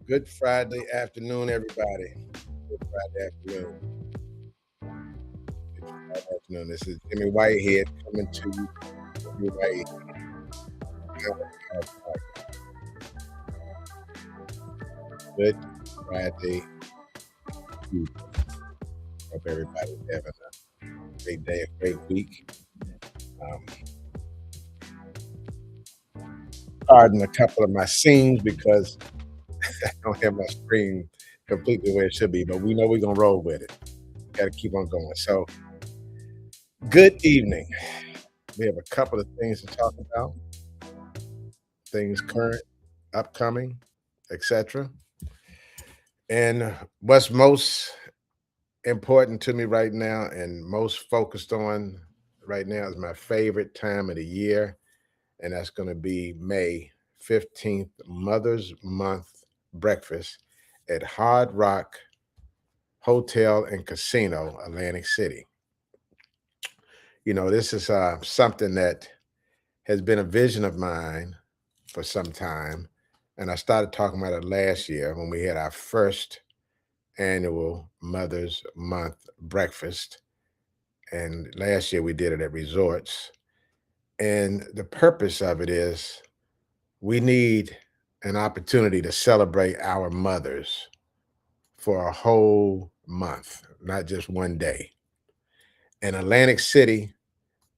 Good Friday afternoon, everybody. Good Friday afternoon. Good Friday afternoon. This is Jimmy Whitehead coming to you. Jimmy Whitehead. Good Friday evening. Hope everybody's having a great day, a great week. Um, Pardon a couple of my scenes because I don't have my screen completely where it should be, but we know we're gonna roll with it. Got to keep on going. So, good evening. We have a couple of things to talk about. Things current, upcoming, etc. And what's most important to me right now and most focused on right now is my favorite time of the year, and that's going to be May 15th, Mother's Month breakfast at Hard Rock Hotel and Casino, Atlantic City. This is something that has been a vision of mine for some time. And I started talking about it last year when we had our first annual Mother's Month breakfast. And last year we did it at resorts. And the purpose of it is we need an opportunity to celebrate our mothers for a whole month, not just one day. In Atlantic City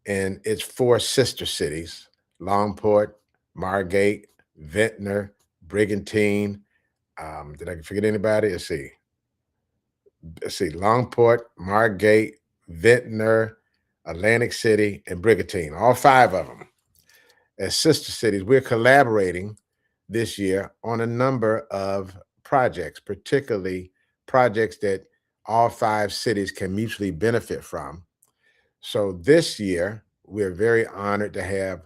and its four sister cities, Longport, Margate, Ventnor, Brigantine. Did I forget anybody? Let's see, Longport, Margate, Ventnor, Atlantic City, and Brigantine, all five of them as sister cities. We're collaborating this year on a number of projects, particularly projects that all five cities can mutually benefit from. So this year, we're very honored to have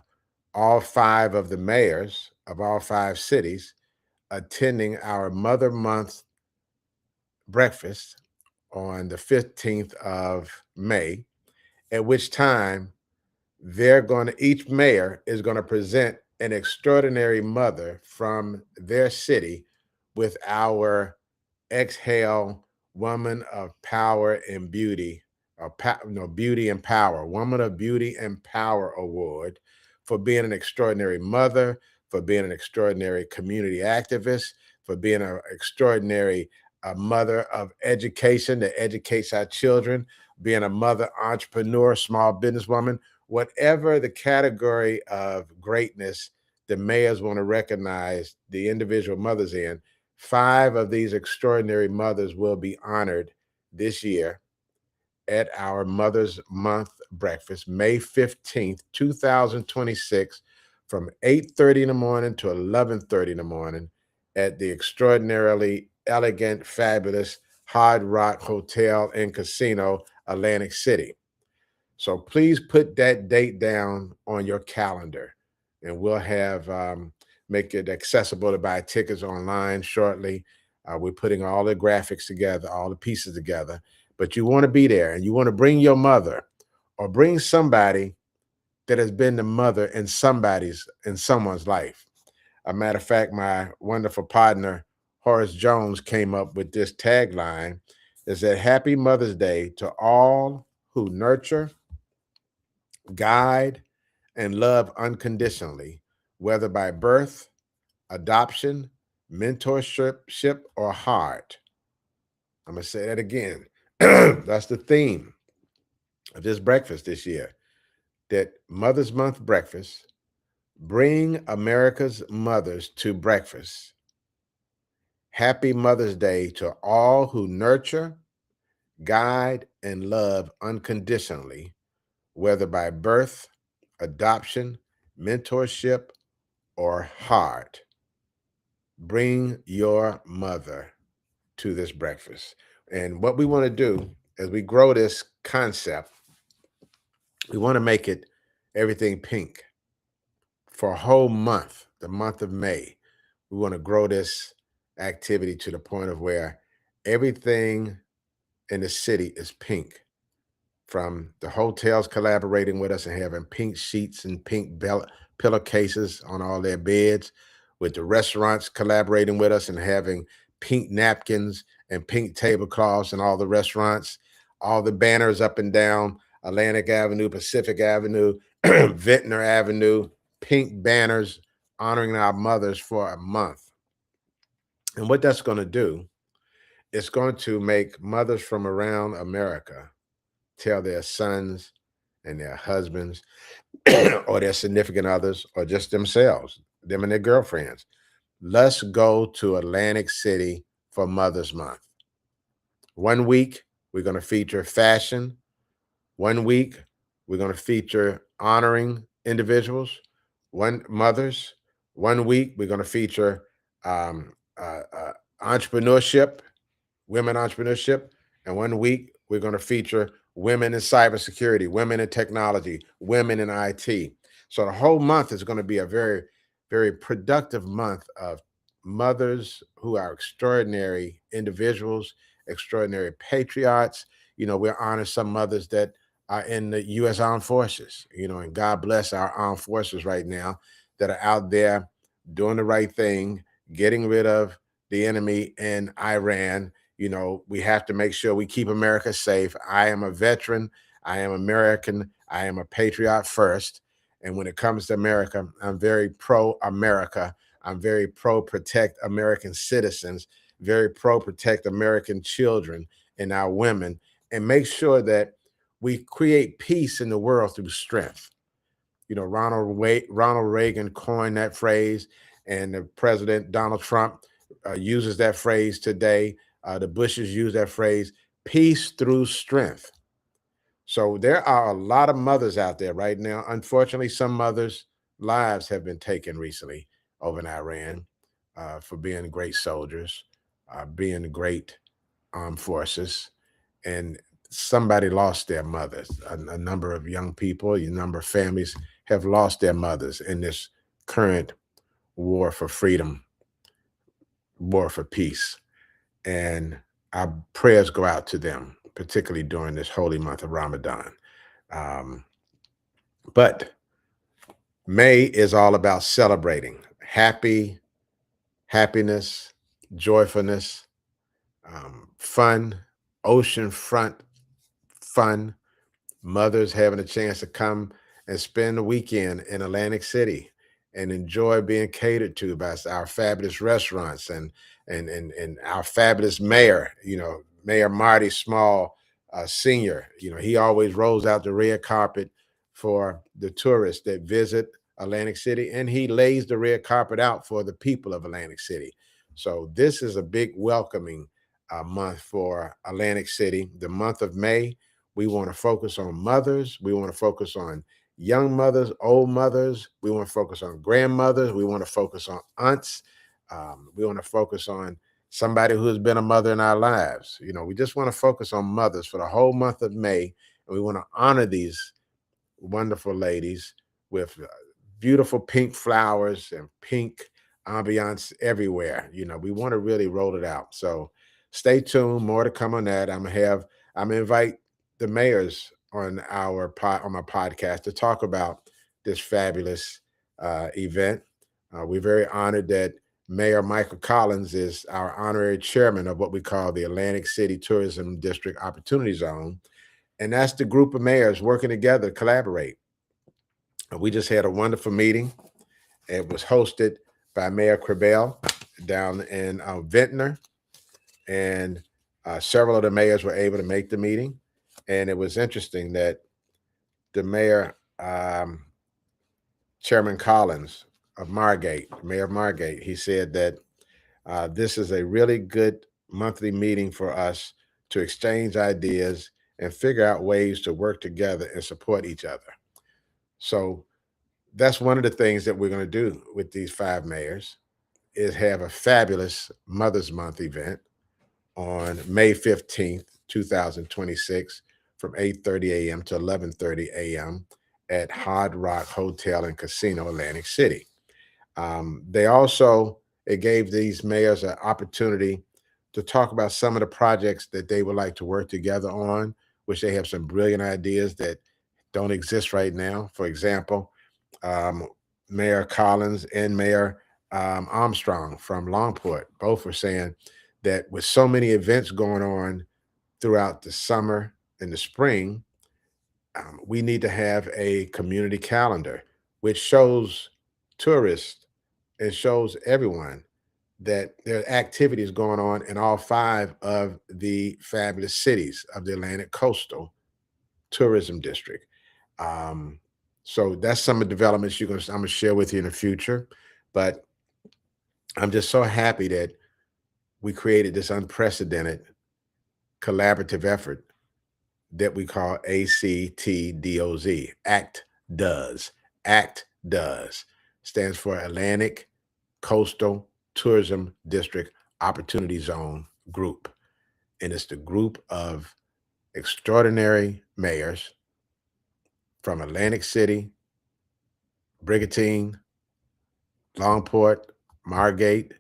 all five of the mayors of all five cities attending our Mother Month breakfast on the 15th of May, at which time each mayor is going to present an extraordinary mother from their city with our Exhale Woman of Power and Beauty, or no, Beauty and Power, Woman of Beauty and Power Award for being an extraordinary mother, for being an extraordinary community activist, for being an extraordinary mother of education that educates our children, being a mother entrepreneur, small businesswoman, whatever the category of greatness the mayors want to recognize the individual mothers in. Five of these extraordinary mothers will be honored this year at our Mother's Month breakfast, May 15th, 2026, from 8:30 in the morning to 11:30 in the morning at the extraordinarily elegant, fabulous Hard Rock Hotel and Casino, Atlantic City. So please put that date down on your calendar, and we'll have make it accessible to buy tickets online shortly. We're putting all the graphics together, all the pieces together. But you want to be there, and you want to bring your mother, or bring somebody that has been the mother in someone's life. A matter of fact, my wonderful partner Horace Jones came up with this tagline: "Is that Happy Mother's Day to all who nurture, guide, and love unconditionally, whether by birth, adoption, mentorship, or heart." I'm going to say that again. That's the theme of this breakfast this year. That Mother's Month breakfast, bring America's mothers to breakfast. Happy Mother's Day to all who nurture, guide, and love unconditionally, whether by birth, adoption, mentorship, or heart. Bring your mother to this breakfast. And what we want to do as we grow this concept, we want to make it everything pink for a whole month, the month of May. We want to grow this activity to the point of where everything in the city is pink, from the hotels collaborating with us and having pink sheets and pink pillowcases on all their beds. with the restaurants collaborating with us and having pink napkins and pink tablecloths in all the restaurants, all the banners up and down Atlantic Avenue, Pacific Avenue, Ventnor Avenue, pink banners honoring our mothers for a month. And what that's going to do, it's going to make mothers from around America tell their sons and their husbands or their significant others or just themselves, them and their girlfriends, let's go to Atlantic City for Mother's Month. 1 week, we're going to feature fashion. 1 week, we're going to feature honoring individuals, mothers. 1 week, we're going to feature um, entrepreneurship, women entrepreneurship. And 1 week, we're going to feature women in cybersecurity, women in technology, women in IT. So the whole month is going to be a very, very productive month of mothers who are extraordinary individuals, extraordinary patriots. We're honoring some mothers that are in the U.S. Armed Forces, and God bless our armed forces right now that are out there doing the right thing, getting rid of the enemy in Iran. We have to make sure we keep America safe. I am a veteran. I am American. I am a patriot first. And when it comes to America, I'm very pro-America. I'm very pro-protect American citizens, very pro-protect American children and our women, and make sure that we create peace in the world through strength. Ronald Reagan coined that phrase, and the President Donald Trump uses that phrase today. The Bushes use that phrase, peace through strength. So there are a lot of mothers out there right now. Unfortunately, some mothers' lives have been taken recently over in Iran for being great soldiers, being great armed forces, and somebody lost their mothers. A number of young people, a number of families have lost their mothers in this current war for freedom, war for peace. And our prayers go out to them, particularly during this holy month of Ramadan. Um, but May is all about celebrating happiness, joyfulness, fun, oceanfront fun, mothers having a chance to come and spend the weekend in Atlantic City and enjoy being catered to by our fabulous restaurants and our fabulous mayor, Mayor Marty Small, Senior. He always rolls out the red carpet for the tourists that visit Atlantic City, and he lays the red carpet out for the people of Atlantic City. So this is a big welcoming month for Atlantic City. The month of May, we want to focus on mothers. We want to focus on young mothers, old mothers. We want to focus on grandmothers. We want to focus on aunts. We want to focus on somebody who has been a mother in our lives. We just want to focus on mothers for the whole month of May. And we want to honor these wonderful ladies with beautiful pink flowers and pink ambiance everywhere. We want to really roll it out. So stay tuned. More to come on that. I'm gonna invite the mayors on my podcast to talk about this fabulous event. We're very honored that Mayor Michael Collins is our honorary chairman of what we call the Atlantic City Tourism District Opportunity Zone. And that's the group of mayors working together to collaborate. We just had a wonderful meeting. It was hosted by Mayor Cribell down in Ventnor, and several of the mayors were able to make the meeting. And it was interesting that the mayor, Chairman Collins of Margate, Mayor of Margate, he said that this is a really good monthly meeting for us to exchange ideas and figure out ways to work together and support each other. So that's one of the things that we're going to do with these 5 mayors is have a fabulous Mother's Month event on May 15th, 2026 from 8:30 a.m. to 11:30 a.m. at Hard Rock Hotel and Casino, Atlantic City. It gave these mayors an opportunity to talk about some of the projects that they would like to work together on, which they have some brilliant ideas that don't exist right now. For example, Mayor Collins and Mayor Armstrong from Longport. Both were saying that with so many events going on throughout the summer and the spring, we need to have a community calendar which shows tourists and shows everyone that there are activities going on in all five of the fabulous cities of the Atlantic Coastal Tourism District. Um, so that's some of the developments I'm gonna share with you in the future. But I'm just so happy that we created this unprecedented collaborative effort that we call ACTDOZ. ACT does. ACT does stands for Atlantic Coastal Tourism District Opportunity Zone Group. And it's the group of extraordinary mayors from Atlantic City, Brigantine, Longport, Margate,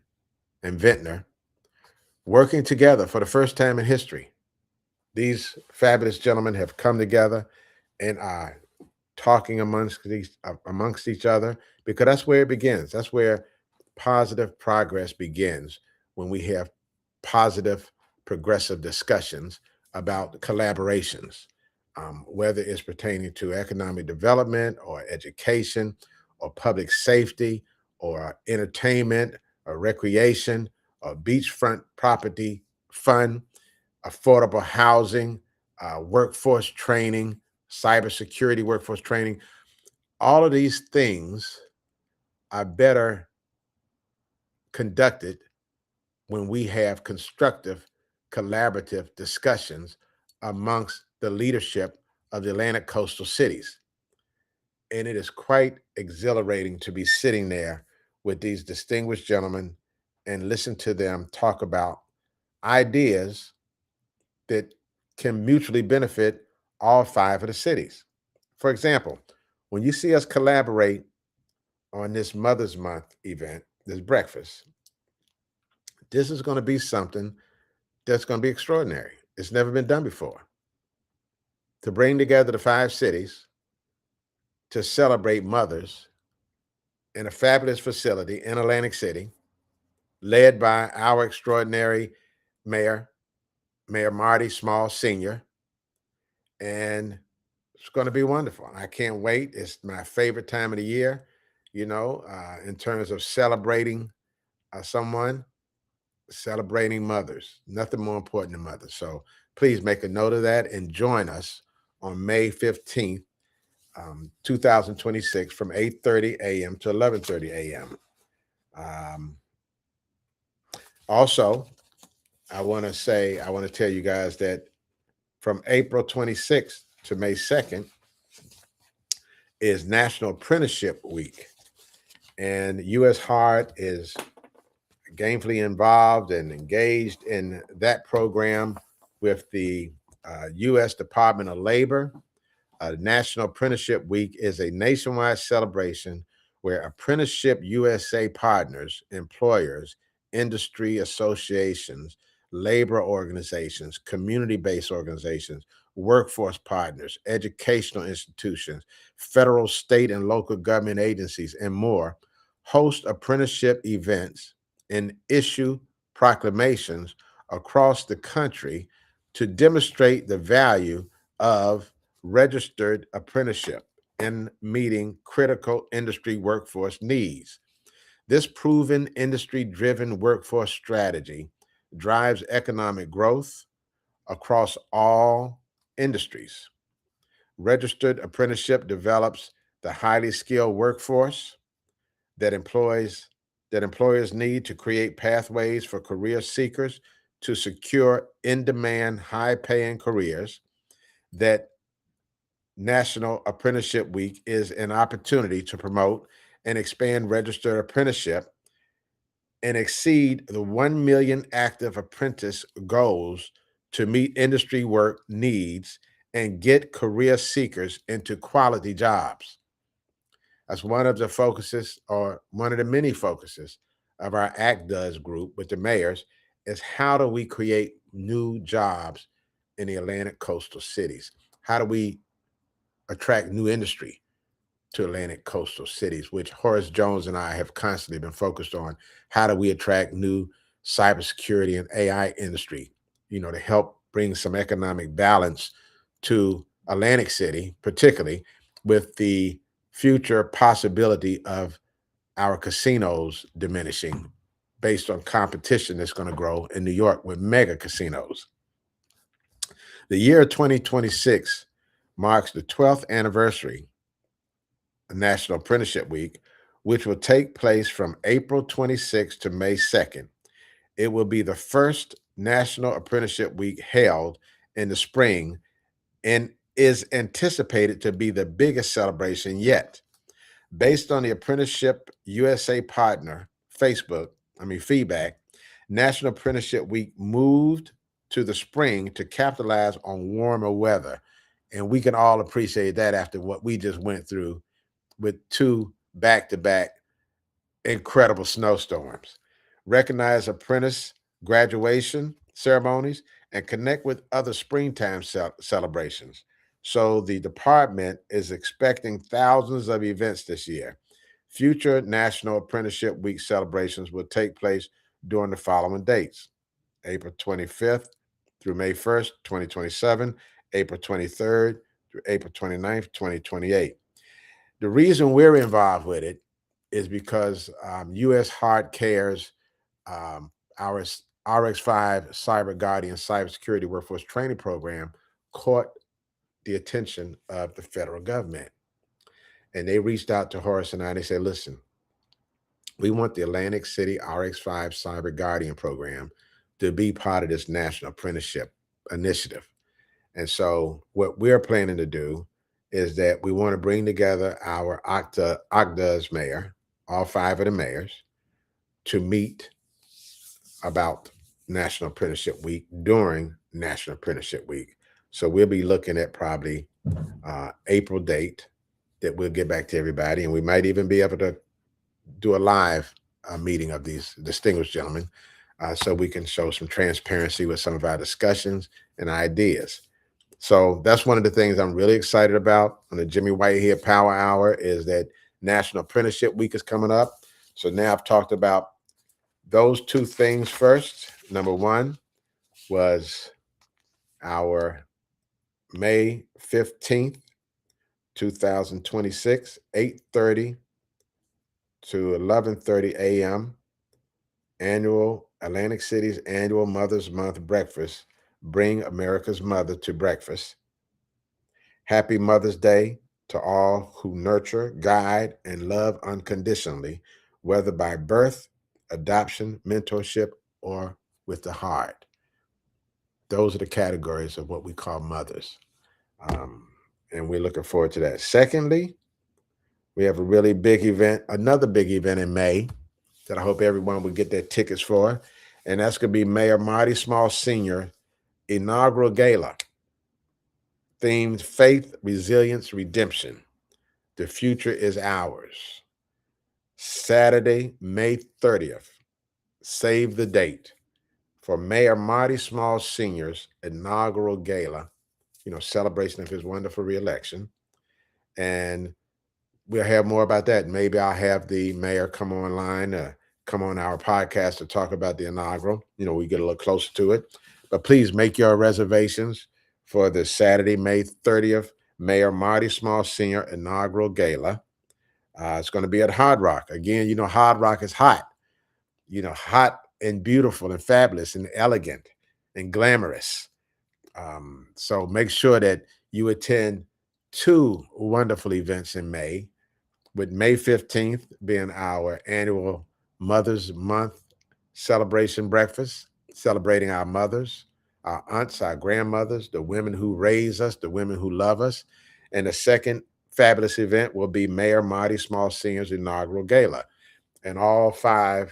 and Ventnor working together for the first time in history. These fabulous gentlemen have come together and are talking amongst each other, because that's where it begins. That's where positive progress begins, when we have positive, progressive discussions about collaborations, whether it's pertaining to economic development or education or public safety or entertainment or recreation or beachfront property fund, affordable housing, workforce training, cybersecurity workforce training. All of these things are better conducted when we have constructive, collaborative discussions amongst the leadership of the Atlantic coastal cities. And it is quite exhilarating to be sitting there with these distinguished gentlemen and listen to them talk about ideas that can mutually benefit all five of the cities. For example, when you see us collaborate on this Mother's Month event, this breakfast, this is going to be something that's going to be extraordinary. It's never been done before. To bring together the five cities to celebrate mothers in a fabulous facility in Atlantic City, led by our extraordinary mayor, Mayor Marty Small Sr., and it's going to be wonderful. I can't wait. It's my favorite time of the year, in terms of celebrating someone, celebrating mothers. Nothing more important than mothers. So please make a note of that and join us on May 15th, 2026 from 8:30 a.m. to 11:30 a.m. Um, Also, I want to tell you guys that from April 26th to May 2nd is National Apprenticeship Week. And U.S. Hart is gainfully involved and engaged in that program with the U.S. Department of Labor. National Apprenticeship Week is a nationwide celebration where Apprenticeship USA partners, employers, industry associations, labor organizations, community-based organizations, workforce partners, educational institutions, federal, state, and local government agencies, and more host apprenticeship events and issue proclamations across the country to demonstrate the value of registered apprenticeship in meeting critical industry workforce needs. This proven industry driven workforce strategy drives economic growth across all industries. Registered apprenticeship develops the highly skilled workforce that employs that employers need to create pathways for career seekers to secure in-demand, high-paying careers. That National Apprenticeship Week is an opportunity to promote and expand registered apprenticeship and exceed the 1 million active apprentice goals to meet industry work needs and get career seekers into quality jobs. That's one of the focuses, or one of the many focuses, of our ACT Does group with the mayors, is how do we create new jobs in the Atlantic coastal cities? How do we attract new industry? to Atlantic coastal cities, which Horace Jones and I have constantly been focused on. How do we attract new cybersecurity and AI industry, to help bring some economic balance to Atlantic City, particularly with the future possibility of our casinos diminishing based on competition that's going to grow in New York with mega casinos. The year 2026 marks the 12th anniversary of National Apprenticeship Week, which will take place from April 26th to May 2nd. It will be the first National Apprenticeship Week held in the spring and is anticipated to be the biggest celebration yet. Based on the Apprenticeship USA partner feedback, National Apprenticeship Week moved to the spring to capitalize on warmer weather. And we can all appreciate that after what we just went through with two back-to-back incredible snowstorms. Recognize apprentice graduation ceremonies and connect with other springtime celebrations. So the department is expecting thousands of events this year. Future National Apprenticeship Week celebrations will take place during the following dates: April 25th through May 1st, 2027, April 23rd through April 29th, 2028. The reason we're involved with it is because U.S. Hard Care's our RX5 Cyber Guardian Cybersecurity Workforce Training Program caught the attention of the federal government. And they reached out to Horace and I, and they said, listen, we want the Atlantic City RX5 Cyber Guardian Program to be part of this National Apprenticeship Initiative. And so what we're planning to do is that we want to bring together our OCDA's mayor, all 5 of the mayors, to meet about National Apprenticeship Week during National Apprenticeship Week. So we'll be looking at probably April date that we'll get back to everybody. And we might even be able to do a live meeting of these distinguished gentlemen so we can show some transparency with some of our discussions and ideas. So that's one of the things I'm really excited about on the Jimmy Whitehead Power Hour is that National Apprenticeship Week is coming up. So now I've talked about those 2 things first. Number 1 was our May 15th, 2026, 8:30 to 11:30 a.m. annual Atlantic City's annual Mother's Month breakfast. Bring America's mother to breakfast. Happy Mother's Day to all who nurture, guide, and love unconditionally, whether by birth, adoption, mentorship, or with the heart. Those are the categories of what we call mothers. And we're looking forward to that. Secondly, we have a really big event, another big event in May that I hope everyone will get their tickets for. And that's going to be Mayor Marty Small Sr. inaugural gala themed Faith, Resilience, Redemption. The future is ours. Saturday, May 30th. Save the date for Mayor Marty Small Sr.'s inaugural gala, celebration of his wonderful reelection. And we'll have more about that. Maybe I'll have the mayor come online, come on our podcast to talk about the inaugural. We get a little closer to it. But please make your reservations for the Saturday, May 30th, Mayor Marty Small Sr. inaugural gala. It's going to be at Hard Rock. Again, Hard Rock is hot. Hot and beautiful and fabulous and elegant and glamorous. So make sure that you attend 2 wonderful events in May, with May 15th being our annual Mother's Month celebration breakfast, celebrating our mothers, our aunts, our grandmothers, the women who raise us, the women who love us. And the second fabulous event will be Mayor Marty Small Sr.'s inaugural gala. And all 4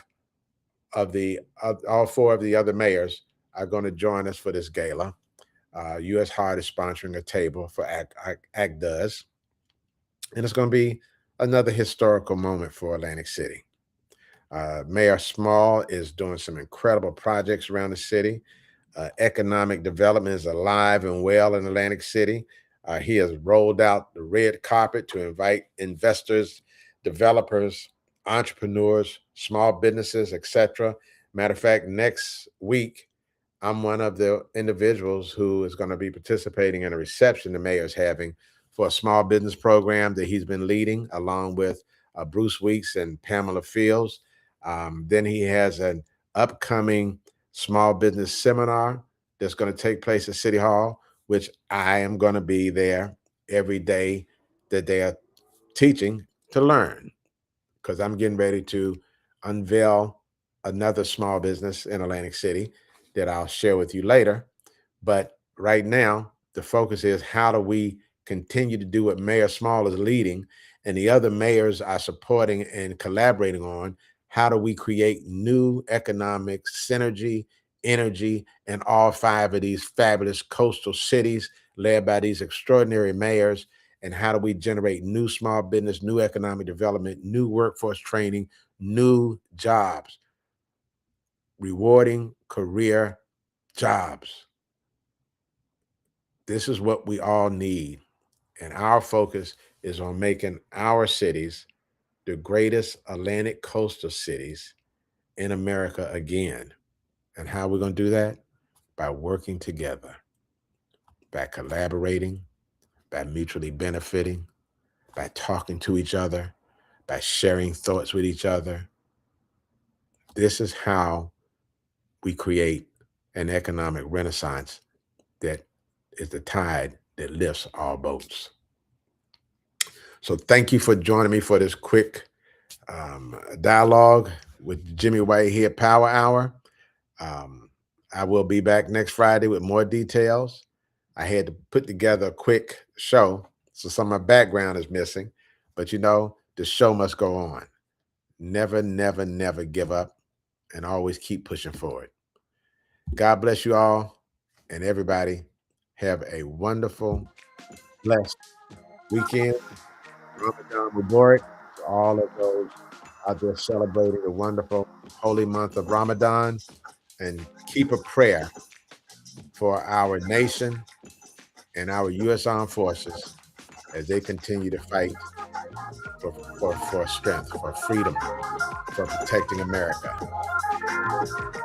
of the other mayors are going to join us for this gala. U.S. Hard is sponsoring a table for ACDUS. And it's going to be another historical moment for Atlantic City. Mayor Small is doing some incredible projects around the city. Economic development is alive and well in Atlantic City. He has rolled out the red carpet to invite investors, developers, entrepreneurs, small businesses, etc. Matter of fact, next week, I'm one of the individuals who is going to be participating in a reception the mayor's having for a small business program that he's been leading, along with Bruce Weeks and Pamela Fields. Then he has an upcoming small business seminar that's going to take place at City Hall, which I am going to be there every day that they are teaching to learn, because I'm getting ready to unveil another small business in Atlantic City that I'll share with you later. But right now, the focus is how do we continue to do what Mayor Small is leading and the other mayors are supporting and collaborating on? How do we create new economic synergy, energy in all five of these fabulous coastal cities led by these extraordinary mayors? And how do we generate new small business, new economic development, new workforce training, new jobs, rewarding career jobs? This is what we all need. And our focus is on making our cities the greatest Atlantic coastal cities in America again. And how we're going to do that? By working together, by collaborating, by mutually benefiting, by talking to each other, by sharing thoughts with each other. This is how we create an economic renaissance that is the tide that lifts all boats. So thank you for joining me for this quick dialogue with Jimmy White here, Power Hour. I will be back next Friday with more details. I had to put together a quick show, so some of my background is missing, but the show must go on. Never, never, never give up and always keep pushing forward. God bless you all, and everybody have a wonderful, blessed weekend. Ramadan Mubarak to all of those out there celebrating the wonderful holy month of Ramadan, and keep a prayer for our nation and our U.S. Armed Forces as they continue to fight for strength, for freedom, for protecting America.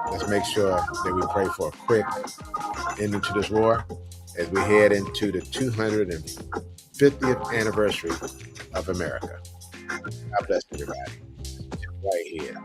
Let's make sure that we pray for a quick ending to this war as we head into the 250th anniversary of America. God bless everybody. Right here.